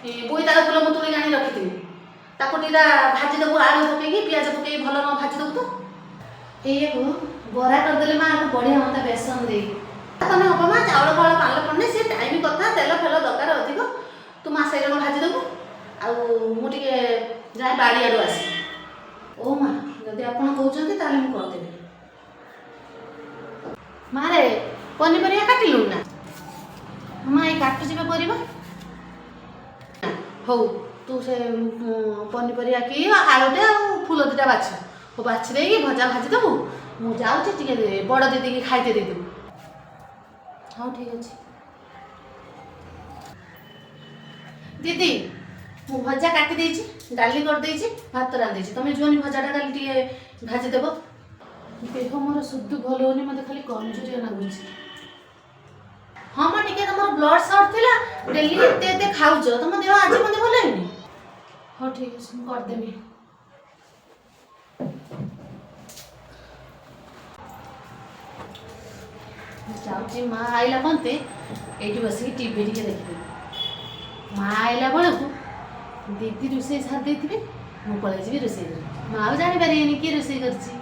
ବୋଇତାଳୁ ଫୁଲ ମୁଁ ତୁଳି ଆଣି ରଖିଥିବି ତାକୁ ଟିକେ ଭାଜିଦେବୁ ଆଳୁ ପକେଇକି ପିଆଜ ପକେଇକି ଭଲ ନ ଭାଜିଦେବୁ ତ ଏଇକୁ ବରା କରିଦେଲେ ମା ଆକୁ ବଢ଼ିଆ ହୁଅନ୍ତା ବେସନ ଦେଇକି ତମେ ହବ ମା ଚାଉଳ ଫାଉଳ ପାଣିଲେ ପଡ଼ିଲେ ସେ ଟାଇମ୍ କଥା ତେଲ ଫେଲ ଦରକାର ଅଧିକ ତୁ ମା ସେଇରକମ ଭାଜିଦେବୁ ଆଉ ମୁଁ ଟିକେ ଯାଏ ବାଡ଼ି ଆଡ଼ୁ ଆସେ ଓ ମା ଯଦି ଆପଣ କହୁଛନ୍ତି ତାହେଲେ ମୁଁ କରିଦେବି ମାରେ ପନିପରିବା କାଟିଲୁ ନା ମା ଏଇ କାଟୁଛି ବା ପରିବା ହଉ ତୁ ସେ ପନିପରିବା କି ଆଳୁଟେ ଆଉ ଫୁଲ ଦୁଇଟା ବାଛି ହଉ ବାଛି ଦେଇକି ଭଜା ଭାଜିଦେବୁ ମୁଁ ଯାଉଛି ଟିକେ ବଡ଼ ଦିଦିକି ଖାଇତେ ଦେଇଦେବୁ ହଉ ଠିକ୍ ଅଛି ଦିଦି ମୁଁ ଭଜା କାଟି ଦେଇଛି ଡାଲି କରିଦେଇଛି ଭାତ ରାନ୍ଧିଦେଇଛି ତମେ ଯିବନି ଭଜାଟା କାଲି ଟିକେ ଭାଜିଦେବ ଦେହ ମୋର ସୁଧ ଭଲ ହେଉନି ମୋତେ ଖାଲି କମଜୋରିଆ ଲାଗୁଛି ହଁ ମ ଟିକେ ତମର ବ୍ଲଡ୍ ସର୍ଟ ଥିଲା ଡେଲି ଏତେ ଏତେ ଖାଉଛ ତମ ଦେହ ଆଜି ମଧ୍ୟ ଭଲ ହେଇନି ହଉ ଠିକ୍ ଅଛି ମୁଁ କରିଦେବି ଯାଉଛି ମା ଆଇଲା ପନ୍ତେ ଏଇଠି ବସିକି ଟିଭି ଟିକେ ଦେଖିଦେବି ମା ଆଇଲା ବେଳକୁ ଦିଦି ରୋଷେଇ ସାରି ଦେଇଥିବେ ମୁଁ ପଳେଇ ଯିବି ରୋଷେଇ କରି ମା ଆଉ ଜାଣିପାରିବେନି କିଏ ରୋଷେଇ କରିଛି